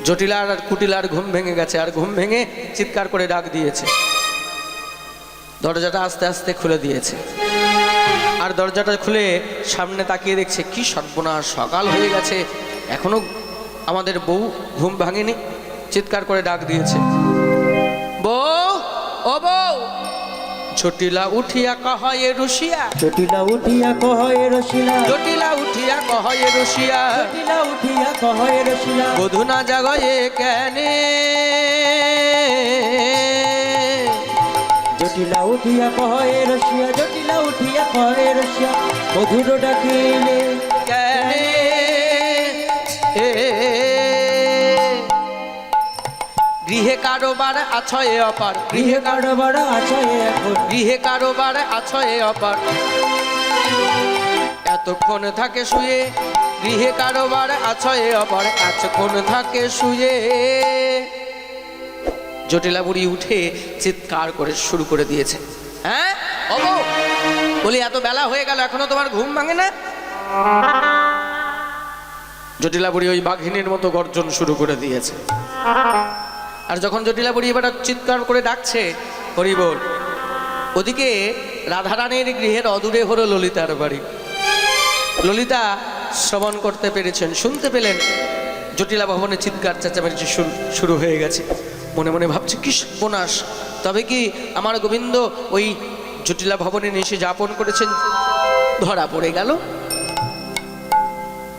জটিলার আর কুটিলার ঘুম ভেঙে গেছে, আর ঘুম ভেঙে চিৎকার করে ডাক দিয়েছে। দরজাটা আস্তে আস্তে খুলে দিয়েছে, আর দরজাটা খুলে সামনে তাকিয়ে দেখছে কি সর্বনাশ, সকাল হয়ে গেছে, এখনো আমাদের বউ ঘুম ভাঙেনি। চিৎকার করে ডাক দিয়েছে, বউ, ও বউ। জটিলা উঠিয়া কহয়ে রসিয়া, জটিলা উঠিয়া কহয়ে রসিলা, জটিলা উঠিয়া কহয়ে রসিয়া, জটিলা উঠিয়া কহয়ে রসিলা, বধূ না জাগয়ে কেনে। জটিলা উঠিয়া কহয়ে রসিয়া, জটিলা উঠিয়া কহয়ে রসিয়া, মধুর ডাকিলে কেনে। গৃহে কারোবার আছয়ে অপার, গৃহে কারবার আছে এখন, গৃহে কারোবার আছয়ে অপার। এতক্ষণ থাকে শুয়ে, গৃহে কারোবার আছয়ে অপার, এতক্ষণ থাকে শুয়ে। জটিলা বুড়ি উঠে চিৎকার করে শুরু করে দিয়েছে, হ্যাঁ ও বউ, বলি এত বেলা হয়ে গেল এখনো তোমার ঘুম ভাঙে না? জটিলা বুড়ি ওই বাঘিনীর মতো গর্জন শুরু করে দিয়েছে। আর যখন জটিলা বুড়ি এবার চিৎকার করে ডাকছে হরি বল, ওদিকে রাধারানীর গৃহের অদূরে হলো ললিতার বাড়ি। ললিতা শ্রবণ করতে পেরেছেন, শুনতে পেলেন জটিলা ভবনে চিৎকার চেঁচামেচি শুরু হয়ে গেছে। মনে মনে ভাবছে কি সর্বনাশ, তবে কি আমার গোবিন্দ ওই জটিলা ভবনে এসে যাপন করেছেন, ধরা পড়ে গেল।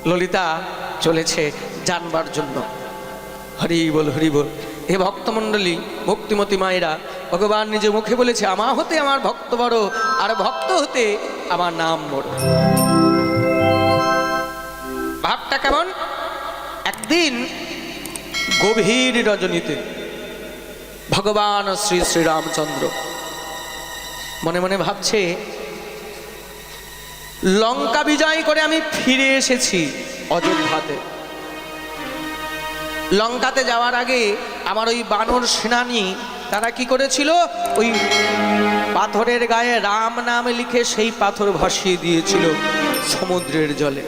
ললিতা চলেছে জানবার জন্য। হরি বল, হরি বল। হে ভক্তমণ্ডলী, ভক্তিমতী মায়েরা, ভগবান নিজে মুখে বলেছে, আমা হতে আমার ভক্ত বড়, আর ভক্ত হতে আমার নাম বড়। ভাবটা কেমন? একদিন গভীর রজনীতে ভগবান শ্রী শ্রীরামচন্দ্র মনে মনে ভাবছে, লঙ্কা বিজয় করে আমি ফিরে এসেছি অযোধ্যাতে। লঙ্কাতে যাওয়ার আগে আমার ওই বানর সেনানী তারা কি করেছিল, ওই পাথরের গায়ে রাম নাম লিখে সেই পাথর ভাসিয়ে দিয়েছিল সমুদ্রের জলে।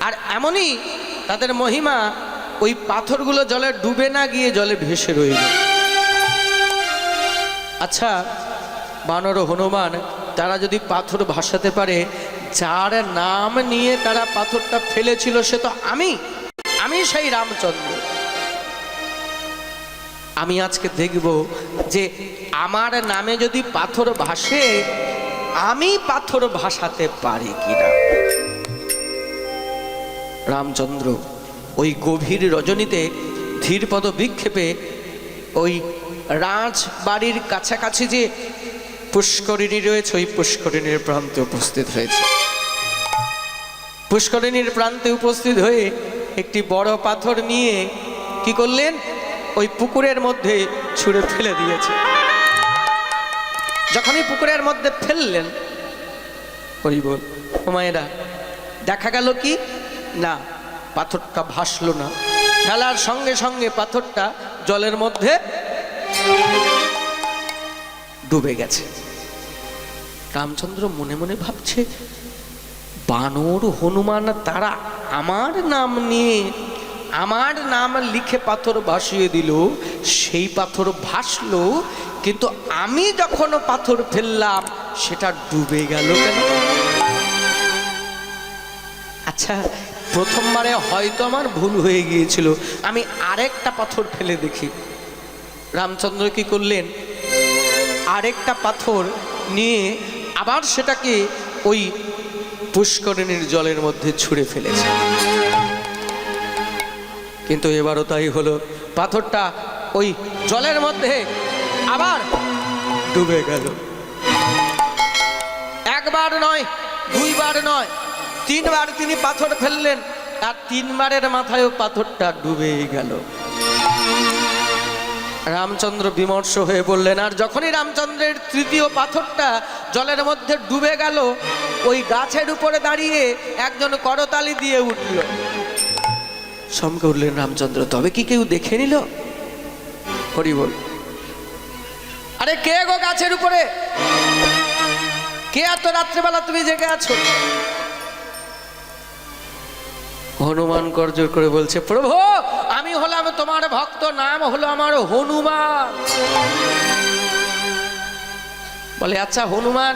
আর এমনই তাদের মহিমা, ওই পাথরগুলো জলে ডুবে না গিয়ে জলে ভেসে রইল। আচ্ছা, বানর ও হনুমান তারা যদি পাথর ভাসাতে পারে, যার নাম নিয়ে তারা পাথরটা ফেলেছিল সে তো আমি সেই রামচন্দ্র। আমি আজকে দেখব যে আমার নামে যদি পাথর ভাসে, আমি পাথর ভাসাতে পারি কিনা। রামচন্দ্র ওই গভীর রজনীতে ধীরপদ বিক্ষেপে ওই রাজবাড়ির কাছাকাছি যে পুষ্করিণী রয়েছে, ওই পুষ্করিণীর প্রান্তে উপস্থিত হয়েছে। পুষ্করিণীর প্রান্তে উপস্থিত হয়ে একটি বড় পাথর নিয়ে কি করলেন, ওই পুকুরের মধ্যে ছুঁড়ে ফেলে দিয়েছে। যখনই পুকুরের মধ্যে ফেললেন, হরি বল, মায়েরা, দেখা গেল কি না, পাথরটা ভাসলো না। ফেলার সঙ্গে সঙ্গে পাথরটা জলের মধ্যে ডুবে গেছে। রামচন্দ্র মনে মনে ভাবছে, বানর হনুমান তারা আমার নাম নিয়ে আমার নাম লিখে পাথর ভাসিয়ে দিল, সেই পাথর ভাসলো, কিন্তু আমি যখন পাথর ফেললাম সেটা ডুবে গেল কেন? আচ্ছা, প্রথমবারে হয়তো আমার ভুল হয়ে গিয়েছিল, আমি আরেকটা পাথর ফেলে দেখি। রামচন্দ্র কি করলেন, আরেকটা পাথর নিয়ে আবার সেটাকে ওই পুষ্করিণীর জলের মধ্যে ছুঁড়ে ফেলেছে। কিন্তু এবারও তাই হলো, পাথরটা ওই জলের মধ্যে আবার ডুবে গেল। একবার নয়, দুইবার নয়, তিনবার তিনি পাথর ফেললেন, আর তিনবারের মাথায়ও পাথরটা ডুবে গেল। রামচন্দ্র বিমর্ষ হয়ে বললেন। আর যখনই রামচন্দ্রের তৃতীয় পাথরটা জলের মধ্যে ডুবে গেল, ওই গাছের উপরে দাঁড়িয়ে একজন করতালি দিয়ে উঠল। চমকে উঠলেন রামচন্দ্র, তবে কি কেউ দেখে নিল? হরি বল। আরে কে গো গাছের উপরে? কে এত রাত্রেবেলা তুমি জেগে আছো? হনুমান করজোর করে বলছে, প্রভু আমি হলাম তোমার ভক্ত, নাম হলো আমার হনুমান। বলে আচ্ছা হনুমান,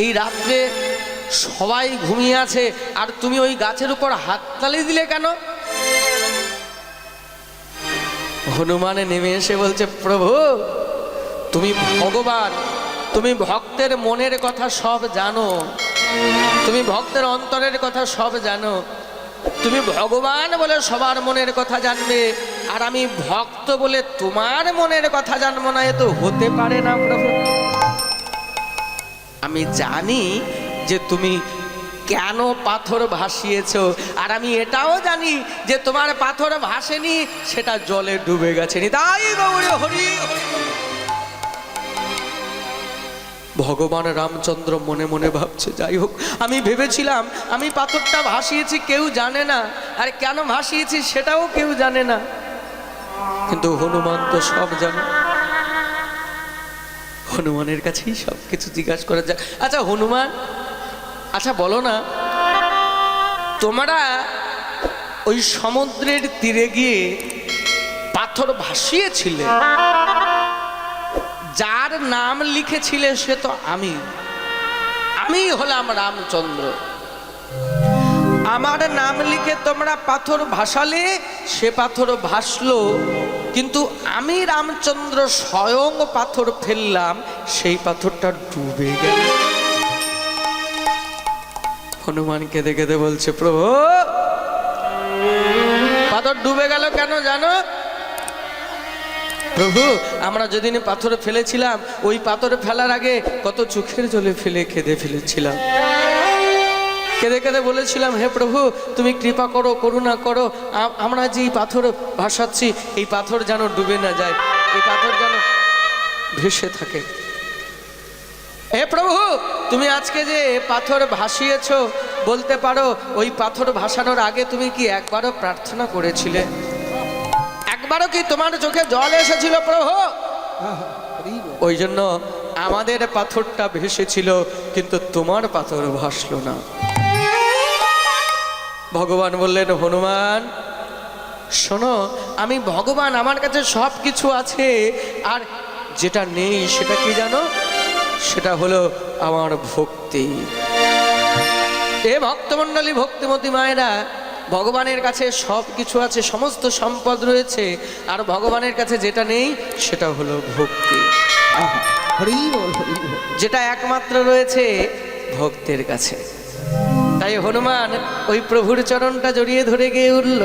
এই রাত্রে সবাই ঘুমিয়ে আছে আর তুমি ওই গাছের উপর হাততালি দিলে কেন? হনুমান নেমে এসে বলছে, প্রভু তুমি ভগবান, তুমি ভক্তের মনের কথা সব জানো, তুমি ভক্তের অন্তরের কথা সব জানো, তুমি ভগবান বলে সবার মনের কথা জানবে, আর আমি ভক্ত বলে তোমার মনের কথা জানবো না, এ তো হতে পারে না প্রভু। আমি জানি যে তুমি কেন পাথর ভাসিয়েছো, আর আমি এটাও জানি যে তোমার পাথর ভাসেনি, সেটা জলে ডুবে গেছে। তাই গৌরী হরি হরি। ভগবান রামচন্দ্র মনে মনে ভাবছে, যাই হোক, আমি ভেবেছিলাম আমি পাথরটা ভাসিয়েছি কেউ জানে না, আর কেন ভাসিয়েছি সেটাও কেউ জানে না, কিন্তু হনুমান তো সব জানে। হনুমানের কাছেই সব কিছু জিজ্ঞাসা করা যায়। আচ্ছা হনুমান, আচ্ছা বলো না, তোমরা ওই সমুদ্রের তীরে গিয়ে পাথর ভাসিয়েছিলে, যার নাম লিখেছিলে সে তো আমি হলাম রামচন্দ্র। আমার নাম লিখে তোমরা পাথর ভাসালে, সে পাথর ভাসলো, কিন্তু আমি রামচন্দ্র স্বয়ং পাথর ফেললাম, সেই পাথরটা ডুবে গেল। হনুমান কেঁদে কেঁদে বলছে, প্রভু পাথর ডুবে গেল কেন জানো? প্রভু আমরা যেদিন পাথর ফেলেছিলাম, ওই পাথর ফেলার আগে কত চোখের জলে ফেলে কেঁদে ফেলেছিলাম, কেঁদে কেঁদে বলেছিলাম, হে প্রভু তুমি কৃপা করো, করুণা করো, আমরা যে এই পাথর ভাসাচ্ছি এই পাথর যেন ডুবে না যায়, এই পাথর যেন ভেসে থাকে। হে প্রভু তুমি আজকে যে পাথর ভাসিয়েছো, বলতে পারো ওই পাথর ভাসানোর আগে তুমি কি একবারও প্রার্থনা করেছিলে? একবারও কি তোমার চোখে জল এসেছিল প্রভু? ওই জন্য আমাদের পাথরটা ভেসেছিল, কিন্তু তোমার পাথর ভাসলো না। ভগবান বললেন, হনুমান শোনো, আমি ভগবান, আমার কাছে সব কিছু আছে, আর যেটা নেই সেটা কি জানো? সেটা হলো আমার ভক্তি। এ ভক্তমণ্ডলী, ভক্তিমতী মায়েরা, ভগবানের কাছে সব কিছু আছে, সমস্ত সম্পদ রয়েছে, আর ভগবানের কাছে যেটা নেই সেটা হলো ভক্তি। যেটা একমাত্র রয়েছে ভক্তের কাছে। তাই হনুমান ওই প্রভুর চরণটা জড়িয়ে ধরে গিয়ে উঠল,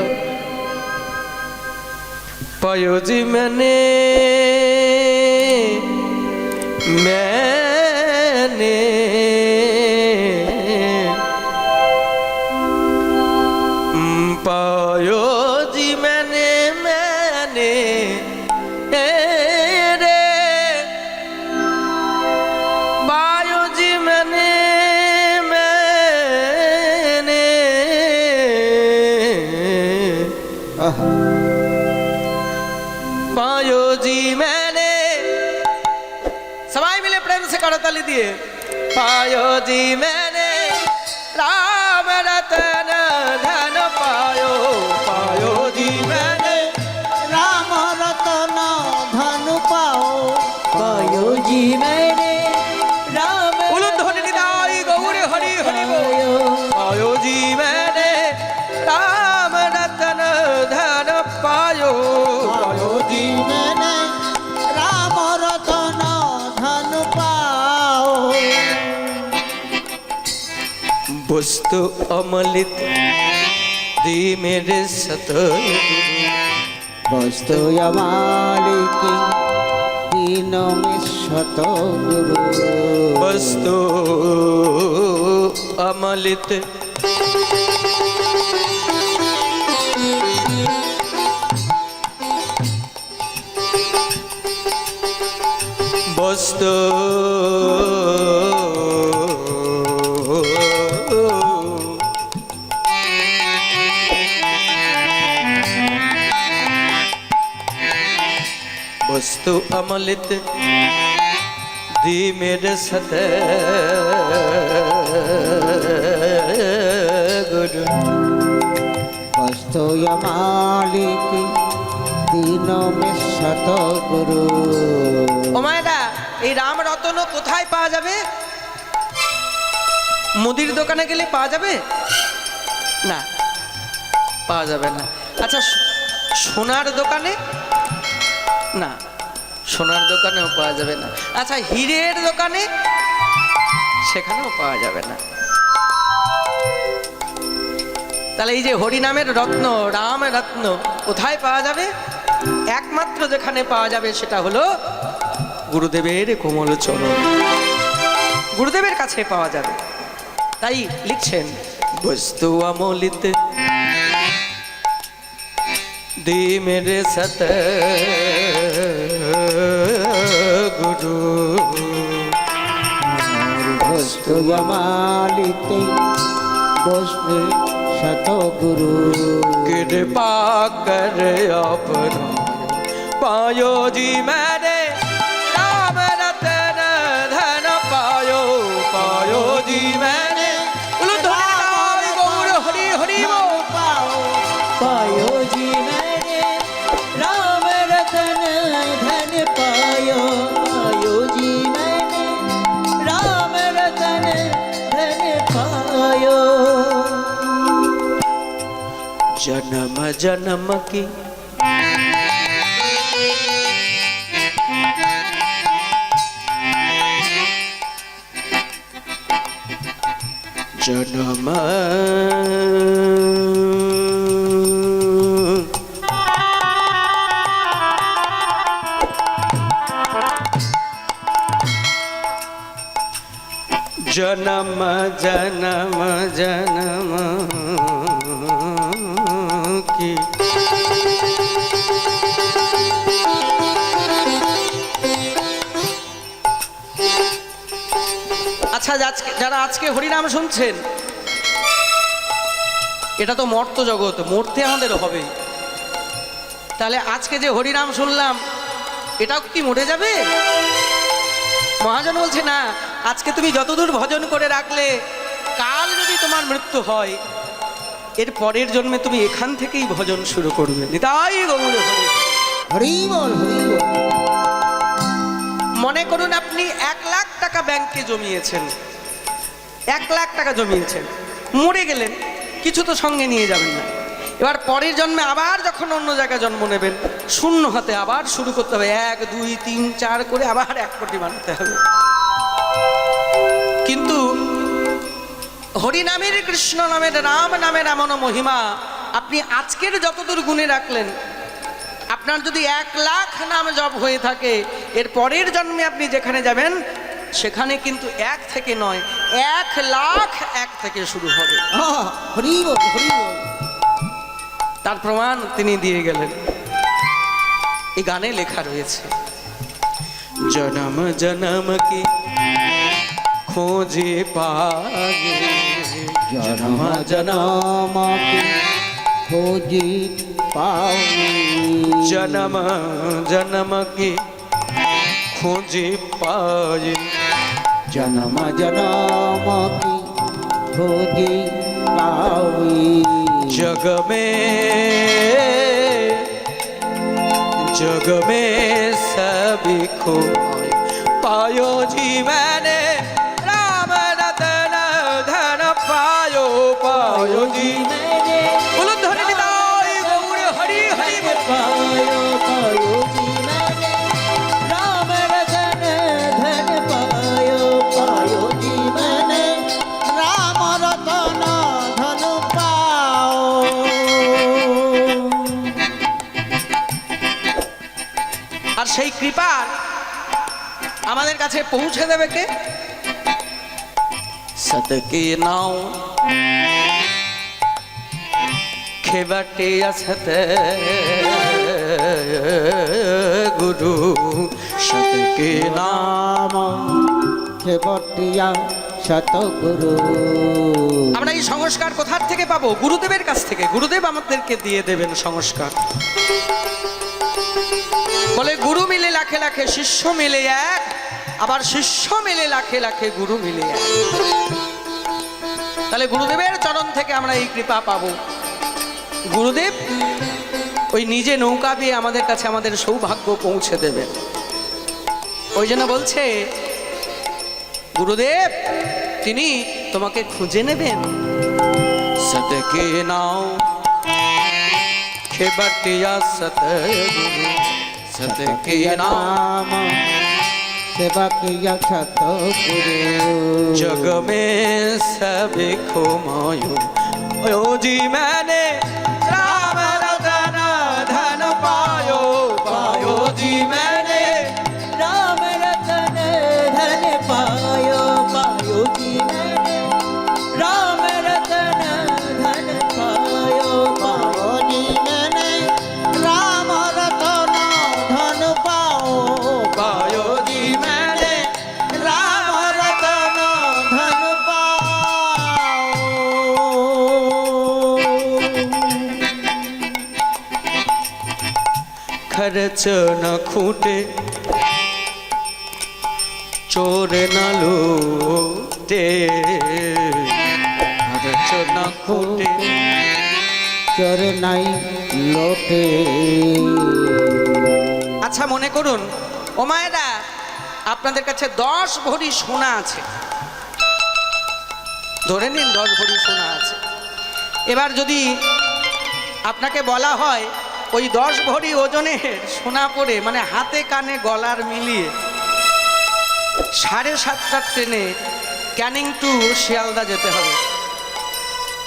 পয়োজি মানে मैंने पायो जी मैंने रे पायो जी मैंने पायो जी मैंने, सबाई मिले प्रेम से करताली दिए, पायो जी मैंने राम रतन धन पायो, पायो जी मैंने राम रतन धन पाओ, पायो जी मैंने राम उलुध्वनि निदाई गौरी हरि हरि बोल, पायो जी मैंने राम रतन धन पायो, पायो जी मैंने राम रतन धन पाओ। वस्तु अमलित दी मेरे सतगुरु, वस्तु यमालिकी दीनों में सतगुरु, वस्तु अमलित वस्तु वस्तु अमलित दी मेरे सतगुरु, वस्तु বস্তুয় মালিক দিন মে শত গুরু। ও মায়েরা, এই রাম রতন কোথায় পাওয়া যাবে? মুদির দোকানে গেলে পাওয়া যাবে না, পাওয়া যাবে না। আচ্ছা, সোনার দোকানে? না, সোনার দোকানেও পাওয়া যাবে না। আচ্ছা, হীরের দোকানে? সেখানেও পাওয়া যাবে না। তাহলে এই যে হরিনামের রত্ন, রাম রত্ন কোথায় পাওয়া যাবে? একমাত্র যেখানে পাওয়া যাবে সেটা হলো গুরুদেবের কোমল চরণ, গুরুদেবের কাছে পাওয়া যাবে। তাই লিখছেন, বস্তু অমলিত দি মেরে সত গুরু, বস্তু মালিক বস্তু শত গুরু। कृपा कर अपना पायो जी मैंने राम रतन धन पायो, पायो जी मैंने गौर हरि हरि पायो जी मैंने राम रतन धन पायो, पायो जी मैंने राम रतन धन पायो। जन्म जन्म की जन्म जन्म जन्म जन्म की আচ্ছা, যারা আজকে হরিনাম শুনছেন, এটা তো মর্ত জগৎ, মরতে আমাদের হবে। তাহলে আজকে যে হরিনাম শুনলাম, এটাও কি মরে যাবে? মহাজন বলছে না, আজকে তুমি যতদূর ভজন করে রাখলে, কাল যদি তোমার মৃত্যু হয়, এর পরের জন্মে তুমি এখান থেকেই ভজন শুরু করবে। নিতাই গৌর হরি। হরি বল, হরি বল। মনে করুন আপনি 1 লাখ টাকা ব্যাংকে জমিয়েছেন, 1 লাখ টাকা জমিয়েছেন, মরে গেলেন, কিছু তো সঙ্গে নিয়ে যাবেন না। এবার পরের জন্মে আবার যখন অন্য জায়গায় জন্ম নেবেন, শূন্য হাতে আবার শুরু করতে হবে, 1 2 3 4 করে আবার 1 কোটি বানাতে হবে। কিন্তু হরিনামের, কৃষ্ণ নামের, রাম নামের এমন মহিমা, আপনি আজকের যতদূর গুণে রাখলেন, আপনার যদি 1 লাখ নাম জপ হয়ে থাকে, এর পরের জন্মে আপনি যেখানে যাবেন, সেখানে কিন্তু 1 থেকে নয়, 1 লাখ 1 থেকে শুরু হবে। হরি বল, হরি বল। তার প্রমাণ তিনি দিয়ে গেলেন। এই গানে লেখা রয়েছে, জনম জনম কি খোঁজে পাগে, জনম জনম কি खोजी पाऊं, जन्म जन्म की खोजी पाए, जन्म जन्म की खोजी पाऊं। जग में सभी को पायो जी मैंने राम रतन धन पायो, पायो जी मैंने बोलो धन निताई गौर हरि हरि पायो, पायो जी मैंने राम रतन धन पायो, पायो जी मैंने राम रतन धन पाओ। আর সেই কৃপা আমাদের কাছে পৌঁছে দেবে কে? সতকে নাও খেবাটে আসত গুরু, সতকে নাম খেবটিয়া শতগুরু। আমরা এই সংস্কার কোথার থেকে পাবো? গুরুদেবের কাছ থেকে। গুরুদেব আমাদেরকে দিয়ে দেবেন সংস্কার। বলে গুরু মিলে লাখে লাখে শিষ্য মিলে এক, আবার শিষ্য মিলে লাখে লাখে গুরু মিলে এক। তাহলে গুরুদেবের চরণ থেকে আমরা এই কৃপা পাবো। গুরুদেব ওই নিজে নৌকা পেয়ে আমাদের কাছে আমাদের সৌভাগ্য পৌঁছে দেবে। ওই জন্য বলছে গুরুদেব তিনি তোমাকে খুঁজে নেবেন। সতকে নাও খেবটিয়া সতগুরু সতকে নাম सेवा किया सतगुरु जग में सभी खोमायो ओ जी मैंने राम रतन धन पायो पायो जी मैंने राम रतन धन पायो पायो जी मैंने राम रतन धन पायो पायो जी मैंने राम रतन धन पाओ पायो जी मैंने राम रतन धन पाओ खर्च न खूटे चोर न लूटे खर्च न खूटे चोर নাই লোটে। আচ্ছা মনে করুন ও মায়েরা আপনাদের কাছে 10 ভরি সোনা আছে, ধরে নিন 10 ভরি সোনা আছে। এবার যদি আপনাকে বলা হয় ওই 10 ভরি ওজনের সোনা পরে মানে হাতে কানে গলার মিলিয়ে 7:30টার ট্রেনে ক্যানিং টু শিয়ালদা যেতে হবে,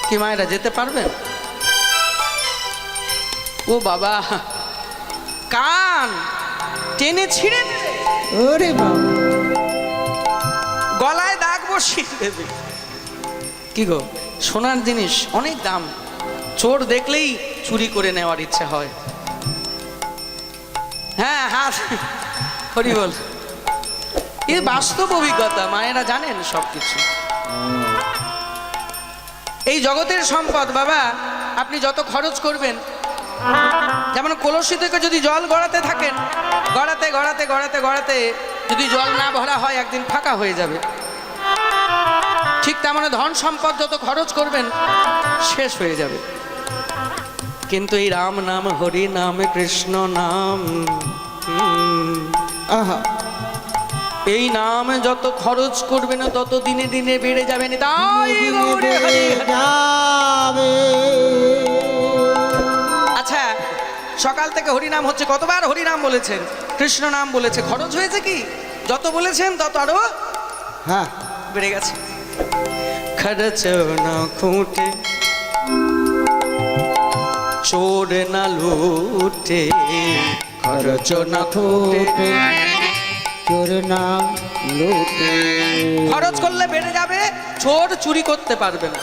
কি মায়েরা যেতে পারবেন? ও বাবা কান টেনে ছিঁড়ে দেবে, ওরে বাবা গলায় দাগ বসিয়ে দেবে। কি গো সোনার জিনিস অনেক দাম, চোর দেখলেই চুরি করে নেওয়ার ইচ্ছা হয়। হ্যাঁ হাত হরি বল, এই বাস্তব অভিজ্ঞতা, মায়েরা জানেন সবকিছু। এই জগতের সম্পদ বাবা আপনি যত খরচ করবেন, যেমন কলসি থেকে যদি জল গড়াতে থাকেন, গড়াতে গড়াতে গড়াতে গড়াতে যদি জল না ভরা হয় একদিন ফাঁকা হয়ে যাবে, ঠিক তেমন ধন সম্পদ যত খরচ করবেন শেষ হয়ে যাবে। কিন্তু এই রাম নাম হরি নাম কৃষ্ণ নাম আহা এই নাম যত খরচ করবেন তত দিনে দিনে বেড়ে যাবেন। তাই গৌরে হরি হরি। যাবে আচ্ছা সকাল থেকে হরিনাম হচ্ছে, কতবার হরিনাম বলেছেন, কৃষ্ণ নাম বলেছে, খরচ হয়েছে কি? যত বলেছেন তত আরো হ্যাঁ বেড়ে গেছে। খরচ না খুঁটে চোর না লুটে, খরচ না খুঁটে চোর নাম লুটে। খরচ করলে বেড়ে যাবে, চোর চুরি করতে পারবে না।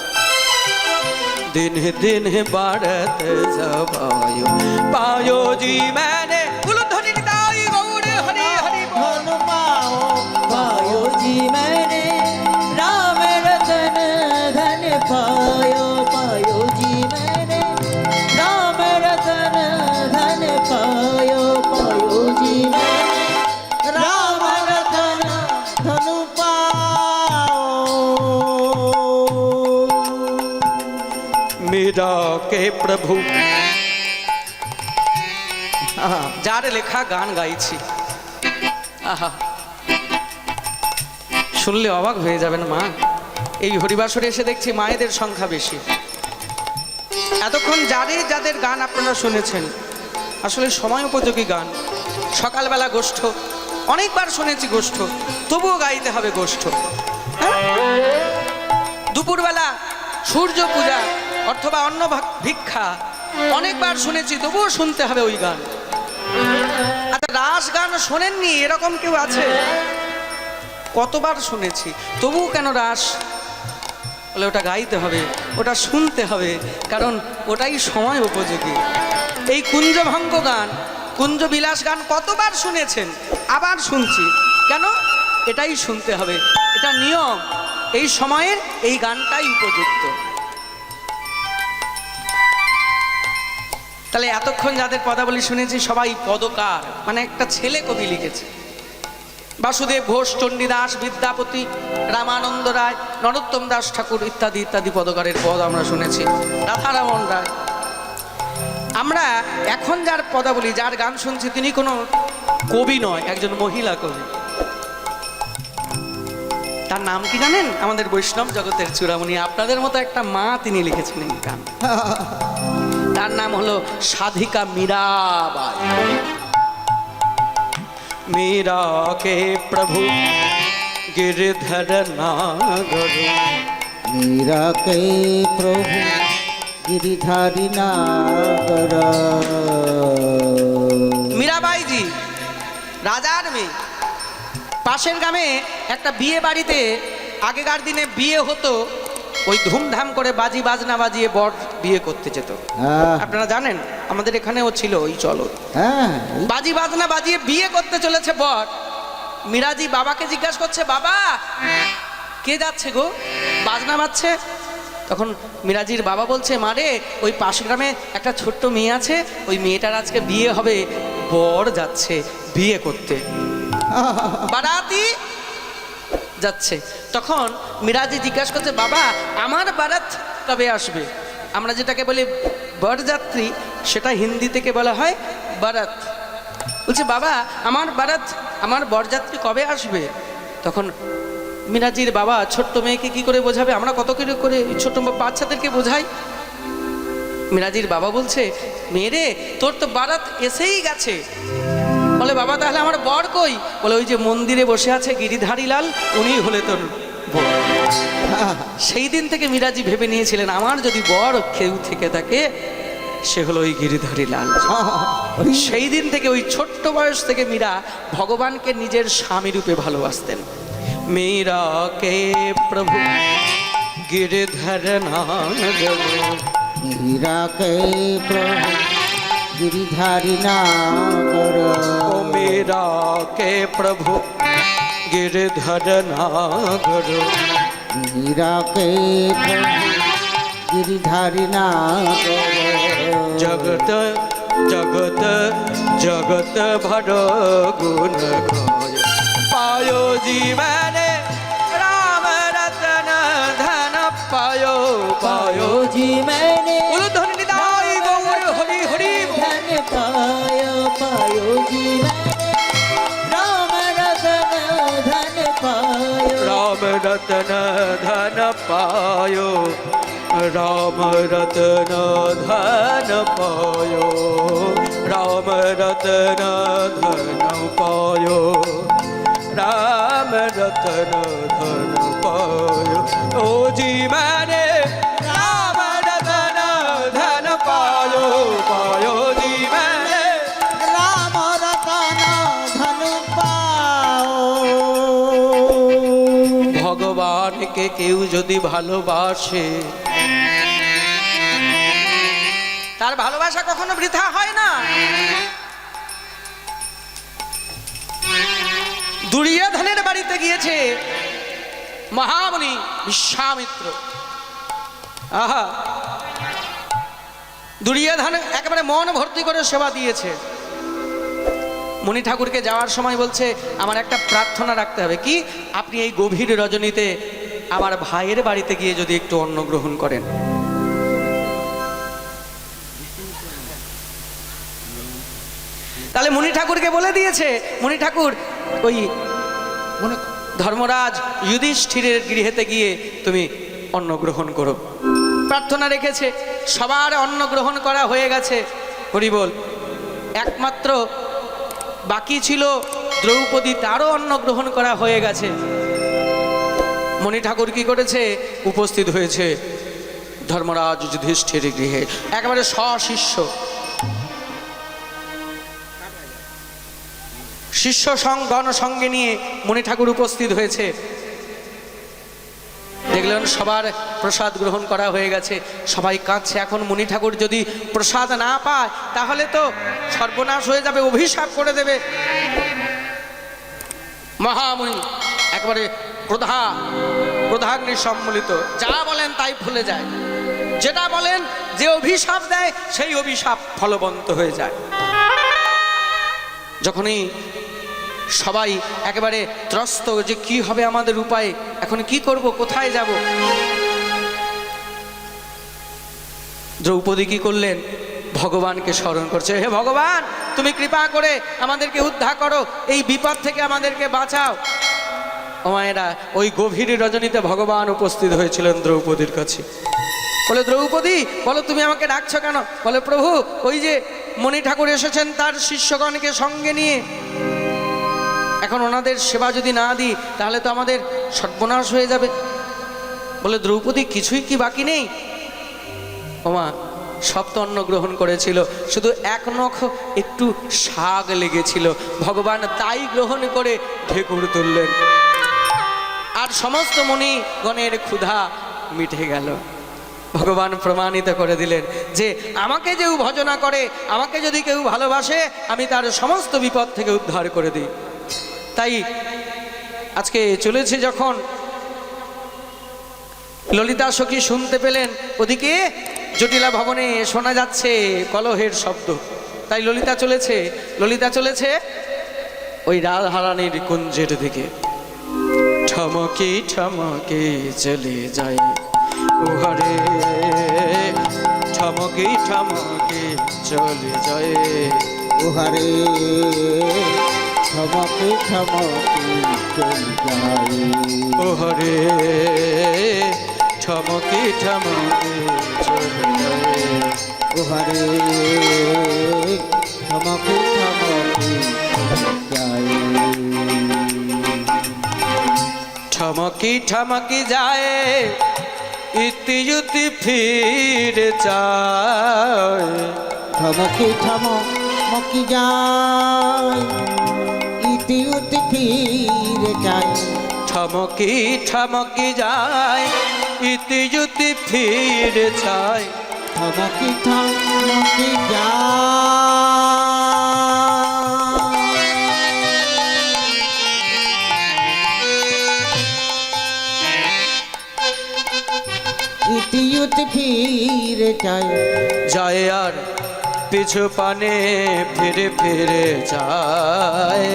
दिन दिन बढ़त जबायो पायो जी मैंने उलधनी निताई गौरे हरि हरि धन पाओ पायो जी मैंने राम रतन धन पायो पायो जी मैंने राम रतन धन पायो पायो जी मैंने राम रतन धन पाओ। मेरा के प्रभु যার লেখা গান গাইছি, আহা শুনলে অবাক হয়ে যাবেন মা। এই হরিবাসরে এসে দেখছি মায়েদের সংখ্যা বেশি। এতক্ষণ যাদের গান আপনারা শুনেছেন আসলে সময় উপযোগী গান। সকালবেলা গোষ্ঠ অনেকবার শুনেছি, গোষ্ঠ তবুও গাইতে হবে গোষ্ঠ। দুপুরবেলা সূর্য পূজা অথবা অন্ন ভিক্ষা অনেকবার শুনেছি, তবুও শুনতে হবে ওই গান। আচ্ছা রাস গান শোনেননি এরকম কেউ আছে? কতবার শুনেছি তবুও কেন রাস? বলে ওটা গাইতে হবে, ওটা শুনতে হবে, কারণ ওটাই সময় উপযোগী। এই কুঞ্জভঙ্গ গান, কুঞ্জ বিলাস গান কতবার শুনেছেন, আবার শুনছি কেন? এটাই শুনতে হবে, এটা নিয়ম, এই সময়ের এই গানটাই উপযুক্ত। তাহলে এতক্ষণ যাদের পদাবলী শুনেছি সবাই পদকার, মানে একটা ছেলে কবি লিখেছে। বাসুদেব ঘোষ, চণ্ডীদাস, বিদ্যাপতি, রামানন্দ রায়, নরোত্তম দাস ঠাকুর ইত্যাদি ইত্যাদি পদকারের পদ আমরা শুনেছি, রাধারমণ রায়। আমরা এখন যার পদাবলী, যার গান শুনছি, তিনি কোনো কবি নয়, একজন মহিলা কবি। তার নাম কি জানেন? আমাদের বৈষ্ণব জগতের চূড়ামণি, আপনাদের মতো একটা মা, তিনি লিখেছেন এই গান। তার নাম হলো সাধিকা মীরাবাই। मीरा के प्रभु गिरधर नागर, मीरा के प्रभु गिरिधारी नागर। मीराबाई जी রাজার মেয়ে। পাশের গ্রামে একটা বিয়ে বাড়িতে আগেকার দিনে বিয়ে হতো, ওই ধুমধাম করে বাজি বাজনা বাজিয়ে বর বিয়ে করতে যেত। আপনারা জানেন, আমাদের এখানেও ছিল ওই চলো। বাজি বাজনা বাজিয়ে বিয়ে করতে চলেছে বর। মিরাজি বাবাকে জিজ্ঞাসা করছে, বাবা কে যাচ্ছে গো, বাজনা বাজছে? তখন মিরাজির বাবা বলছে, মারে ওই পাশের গ্রামে একটা ছোট্ট মেয়ে আছে, ওই মেয়েটার আজকে বিয়ে হবে, বর যাচ্ছে বিয়ে করতে, বারাতি যাচ্ছে। তখন মিরাজি জিজ্ঞাসা করছে, বাবা আমার বারাত কবে আসবে? আমরা যেটাকে বলি বরযাত্রী, সেটা হিন্দি থেকে বলা হয় বারাত। বলছে, বাবা আমার বারাত, আমার বরযাত্রী কবে আসবে? তখন মিরাজির বাবা ছোট্ট মেয়েকে কি করে বোঝাবে? আমরা কত করে ছোট্ট বাচ্চাদেরকে বোঝাই। মিরাজির বাবা বলছে, মেয়েরে তোর তো বারাত এসেই গেছে। বলে, বাবা তাহলে আমার বর কই? বলে, ওই যে মন্দিরে বসে আছে গিরিধারী লাল, উনি হলে তোর বর। সেই দিন থেকে মিরাজি ভেবে নিয়েছিলেন, আমার যদি বর কেউ থেকে থাকে সে হলো ওই গিরিধারী লাল। সেই দিন থেকে, ওই ছোট্ট বয়স থেকে মীরা ভগবানকে নিজের স্বামী রূপে ভালোবাসতেন। মীরা কে প্রভু गिरधर नागर, मीरा के प्रभु गिरिधारी नागर। ओ मीरा के प्रभु गिरधर नागर, मीरा के प्रभु गिरिधारी नागर। जगत जगत जगत भर गुण गाय, पायो जीवन राम रतन धन पायो, पायो जी मैंने उलधन निदाय गौर हरि हरि धन पायो, पायो जी मैंने राम रतन धन पायो। राम रतन धन पायो, राम रतन धन पायो, राम रतन धन पायो, राम रतन धन पायो। ओ जी मैंने राम रतन धन पायो, पायो जी मैंने राम रतन धन पाओ। ভগবানকে কেউ যদি ভালোবাসে, তার ভালোবাসা কখনো বৃথা হয় না। দুর্যোধনের বাড়িতে গিয়েছে মহামুনি বিশ্বামিত্র। আহা, দুর্যোধন একেবারে মন ভর্তি করে সেবা দিয়েছে। মণি ঠাকুরকে যাওয়ার সময় বলছে, আমার একটা প্রার্থনা রাখতে হবে। কি? আপনি এই গভীর রজনীতে আমার ভাইয়ের বাড়িতে গিয়ে যদি একটু অন্ন গ্রহণ করেন। তাহলে মণি ঠাকুরকে বলে দিয়েছে, মণি ঠাকুর ওই ধর্মরাজ যুধিষ্ঠিরের গৃহেতে গিয়ে তুমি অন্ন গ্রহণ করো। প্রার্থনা রেখেছে, সবার অন্ন গ্রহণ করা হয়ে গেছে, হরি বল। একমাত্র বাকি ছিল দ্রৌপদী, তারও অন্ন গ্রহণ করা হয়ে গেছে। মণি ঠাকুর কি করেছে? উপস্থিত হয়েছে ধর্মরাজ যুধিষ্ঠিরের গৃহে, একেবারে সশিষ্য, শিষ্য গণ সঙ্গে নিয়ে মণি ঠাকুর উপস্থিত হয়েছে। দেখলেন সবার প্রসাদ গ্রহণ করা হয়ে গেছে, সবাই কাঁদছে। এখন মণি ঠাকুর যদি প্রসাদ না পায় তাহলে তো সর্বনাশ হয়ে যাবে, অভিশাপ করে দেবে। মহামুনি একবারে ক্রোধাগ্নি সম্মিলিত, যা বলেন তাই ভুলে যায়। যেটা বলেন, যে অভিশাপ দেয় সেই অভিশাপ ফলবন্ত হয়ে যায়। যখনই সবাই একেবারে ত্রস্ত যে কি হবে আমাদের উপায়, এখন কি করব, কোথায় যাব, দ্রৌপদী কি করলেন? ভগবানকে স্মরণ করছে, হে ভগবান তুমি কৃপা করে আমাদেরকে উদ্ধার করো, এই বিপদ থেকে আমাদেরকে বাঁচাও। ও মায়েরা, ওই গভীর রজনীতে ভগবান উপস্থিত হয়েছিলেন দ্রৌপদীর কাছে। বলে, দ্রৌপদী বলো তুমি আমাকে ডাকছো কেন? বলে, প্রভু ওই যে মণি ঠাকুর এসেছেন তার শিষ্যগণকে সঙ্গে নিয়ে, এখন ওনাদের সেবা যদি না দিই তাহলে তো আমাদের সর্বনাশ হয়ে যাবে। বলে, দ্রৌপদী কিছুই কি বাকি নেই? ওমা, সব তো অন্ন গ্রহণ করেছিল, শুধু এক নখ একটু শাক লেগেছিল, ভগবান তাই গ্রহণ করে ঢেকুর তুললেন, আর সমস্ত মুনিগণের ক্ষুধা মিটে গেল। ভগবান প্রমাণিত করে দিলেন যে আমাকে যে ভজনা করে, আমাকে যদি কেউ ভালোবাসে, আমি তার সমস্ত বিপদ থেকে উদ্ধার করে দিই। তাই আজকে চলেছে যখন ললিতা সখী শুনতে পেলেন ওদিকে জটিলা ভবনে শোনা যাচ্ছে কলহের শব্দ, তাই ললিতা চলেছে ওই রাধারানীর কুঞ্জের দিকে। ঠমকে ঠমকে চলে যায় ওহারে, ঠমকে ঠমকে চলে যায় ওহারে, ঠমকে ঠমকে চলে যায় ওহারে, ঠমকে ঠমকে চলে যায় ওহারে, ঠমকে ঠমকে চলে যায়। ঠমকি ঠমকি যায় ইতি ইতি ফিরে চায়, ঠমকে ঠমকে যায় ইতি উতি ফিরে যায়। ঠমকি ঠমকি যায় ইতি ইতি ফিরে চায়, ঠমকে ঠমকে যায় ইতি উতি ফিরে যায়। যায় আর পিছু পানে ফিরে ফিরে যায়,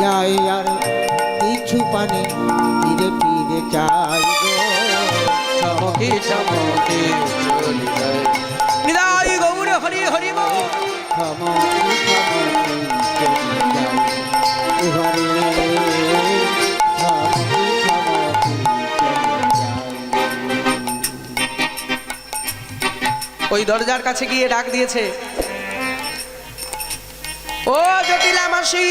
যায় আর কিছু পানে ফিরে ফিরে যায় গো। ঠমকি ঠমকি চলে যায়। নিতাই গৌর হরি হরি বল। ঠমকে ঠমকে চলে যায় ওহারে, ঠমকে ঠমকে চলে যায়। ওই দরজার কাছে গিয়ে ডাক দিয়েছে, ও জটিলা মাসি,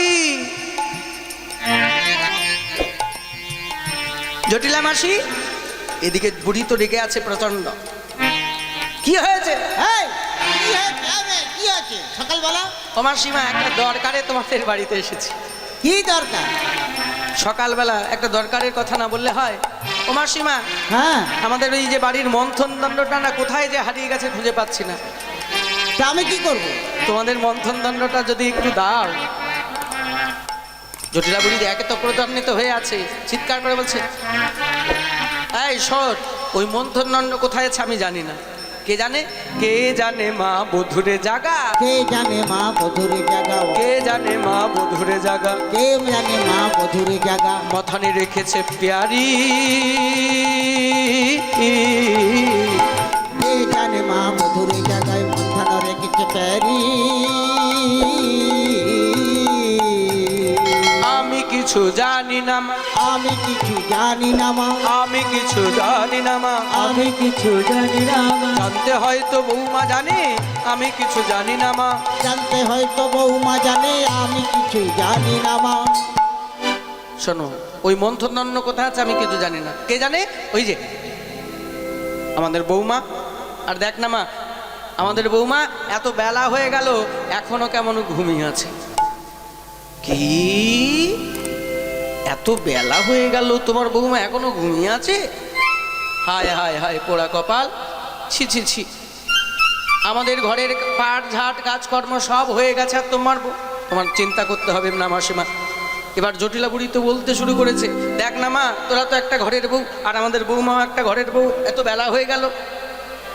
জটিলা মাসি। এদিকে বুড়ি তো রেগে আছে প্রচন্ড। কি হয়েছে? এই, কি হয়েছে? কি আছে সকালবেলা? ও মাসিমা, একটা দরকারে তোমাদের বাড়িতে এসেছি। কি দরকার? সকালবেলা একটা দরকারের কথা না বললে হয়? ও মাসিমা, হ্যাঁ, আমাদের ওই যে বাড়ির মন্থন দণ্ডটা না কোথায় যে হারিয়ে গেছে খুঁজে পাচ্ছি না। তা আমি কি করব? তোমাদের মন্থন দণ্ডটা যদি একটু দাও। জটিলা বুড়ি একে তো প্রতান্বিত হয়ে আছে, চিৎকার করে বলছে, এই শোন, ওই মন্থন দণ্ড কোথায় আছে আমি জানি না। কে জানে? কে জানে মা বধুরে জাগা, কে জানে মা বধুরে জাগা, কে জানে মা বধুরে জাগা, কে জানে মা বধুরে জাগা। মথানে রেখেছে প্যারি, কে জানে মা বধুরে জাগায় মন্থানা রেখেছে প্যারি। আমি কিছু জানি না মা, আমি কিছু জানি না মা, আমি কিছু জানি না মা, আমি কিছু জানি না মা। জানতে হয়তো বৌমা জানে, আমি কিছু জানি না মা। জানতে হয়তো বৌমা জানে, আমি কিছু জানি না মা। শোনো, ওই মন্থন কোথায় আছে আমি কিছু জানি না। কে জানে? ওই যে আমাদের বৌমা। আর দেখ না মা, আমাদের বৌমা এত বেলা হয়ে গেল এখনো কেমন ঘুমিয়ে আছে। কি এত বেলা হয়ে গেল তোমার বৌমা এখনো ঘুমিয়ে আছে? হায় হায় হায় পোড়া কপাল, ছি ছি ছি। আমাদের ঘরের পাট ঝাট কাজকর্ম সব হয়ে গেছে, আর তোমার চিন্তা করতে হবে না মাসিমা। এবার জটিলা বুড়ি তো বলতে শুরু করেছে, দেখ না মা, তোরা তো একটা ঘরের বউ, আর আমাদের বৌমাও একটা ঘরের বউ, এত বেলা হয়ে গেল।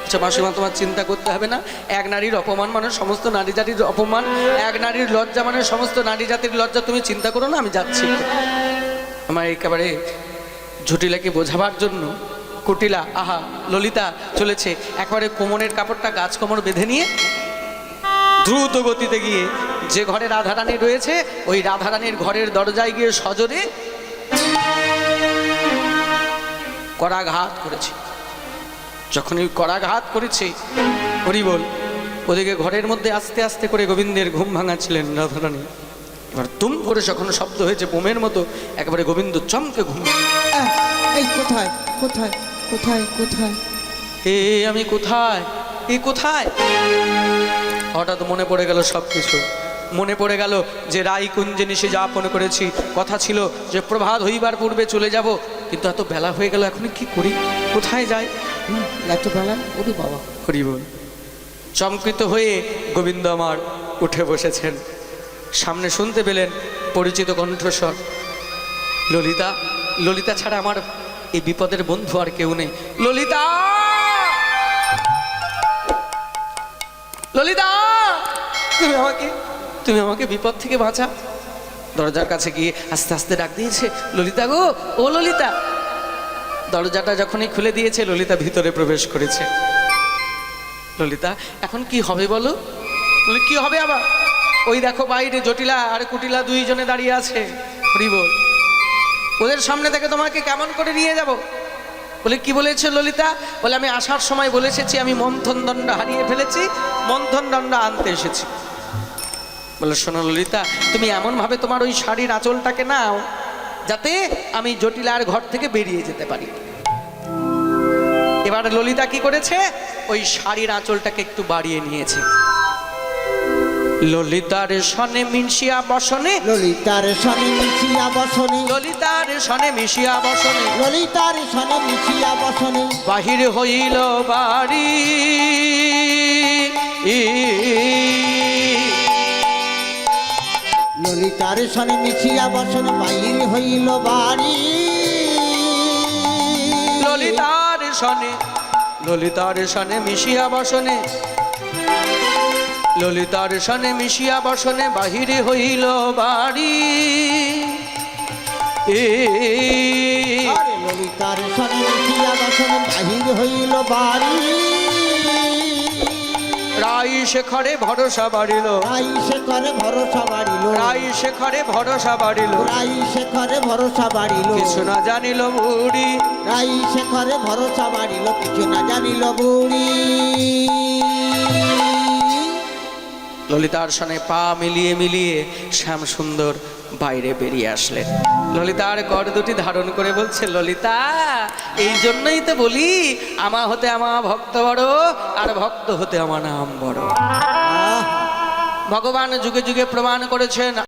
আচ্ছা মাসিমা, তোমার চিন্তা করতে হবে না। এক নারীর অপমান মানে সমস্ত নারী জাতির অপমান, এক নারীর লজ্জা মানে সমস্ত নারী জাতির লজ্জা। তুমি চিন্তা করো না, আমি যাচ্ছি। আমার একেবারে জটিলাকে বোঝাবার জন্য কুটিলা, আহা ললিতা চলেছে, একেবারে কোমরের কাপড়টা গাছ কোমর বেঁধে নিয়ে দ্রুত গতিতে গিয়ে যে ঘরে রাধারানী রয়েছে ওই রাধারানীর ঘরের দরজায় গিয়ে সজোরে করাঘাত করেছে। যখন ওই করাঘাত করেছে, হরি বল, ওদিকে ঘরের মধ্যে আস্তে আস্তে করে গোবিন্দের ঘুম ভাঙাচ্ছিলেন রাধারানী। এবার তুম করে যখন শব্দ হয়েছে বোমের মতো, একেবারে গোবিন্দ চমকে ঘুম। এই কোথায় কোথায় কোথায় কোথায় আমি কোথায়, কোথায়? হঠাৎ মনে পড়ে গেল সব কিছু। মনে পড়ে গেল যে রায়কুঞ্জে নিশে যাপন করেছি, কথা ছিল যে প্রভাত হইবার পূর্বে চলে যাব, কিন্তু এত বেলা হয়ে গেল, এখন কি করি, কোথায় যাই? এত বেলা, ওরে বাবা। হরি বল। চমকিত হয়ে গোবিন্দ আমার উঠে বসেছেন। সামনে শুনতে পেলেন পরিচিত কণ্ঠস্বর, ললিতা। ললিতা ছাড়া আমার এই বিপদের বন্ধু আর কেউ নেই। ললিতা, ললিতা, তুমি আমাকে বিপদ থেকে বাঁচা। দরজার কাছে গিয়ে আস্তে আস্তে ডাক দিয়েছে, ললিতা গো, ও ললিতা। দরজাটা যখনই খুলে দিয়েছে, ললিতা ভিতরে প্রবেশ করেছে। ললিতা, এখন কি হবে বলো? বলে, কি হবে আবার? ওই দেখো বাইরে জটিলা আর কুটিলা দুইজনে দাঁড়িয়ে আছে। হরি বল। ওদের সামনে থেকে তোমাকে কেমন করে নিয়ে যাব? বলে, কি বলেছে ললিতা? বলে, আমি আসার সময় বলে এসেছি আমি মন্থন দণ্ড হারিয়ে ফেলেছি, মন্থন দণ্ড আনতে এসেছি। বলে, শোনো ললিতা, তুমি এমনভাবে তোমার ওই শাড়ির আঁচলটাকে নাও যাতে আমি জটিলার ঘর থেকে বেরিয়ে যেতে পারি। এবার ললিতা কি করেছে? ওই শাড়ির আঁচলটাকে একটু বাড়িয়ে নিয়েছে। ললিতার সনে মিশিয়া বসনে, ললিতার সনে মিশিয়া বসনে, ললিতার সনে মিশিয়া বসনে, ললিতার সনে মিশিয়া বসনে, বাহির হইল বাড়ি। ললিতার সনে মিশিয়া বসনে, বাহির হইল বাড়ি। ললিতার সনে, ললিতার সনে মিশিয়া বসনে, ললিতার সনে মিশিয়া বসনে, বাহিরে হইল বাড়ি। ললিতার সনে মিশিয়া বসনে, বাহির হইল বাড়ি। রাই শেখরে ভরসা বাড়িল, রাই শেখরে ভরসা বাড়িল, রাই শেখরে ভরসা বাড়িল, রাই শেখরে ভরসা বাড়িল, কিছু না জানিল বুড়ি। রাই শেখরে ভরসা বাড়িল, কিছু না জানিল বুড়ি। ললিতার সনে পা মিলিয়ে মিলিয়ে শ্যাম সুন্দর বাইরে বেরিয়ে আসলেন। ললিতার কর দুটি ধারণ করে বলছে, ললিতা, এই জন্যই তো বলি আমা হতে আমা ভক্ত বড়, আর ভক্ত হতে আমার নাম বড়। ভগবান যুগে যুগে প্রমাণ করেছেন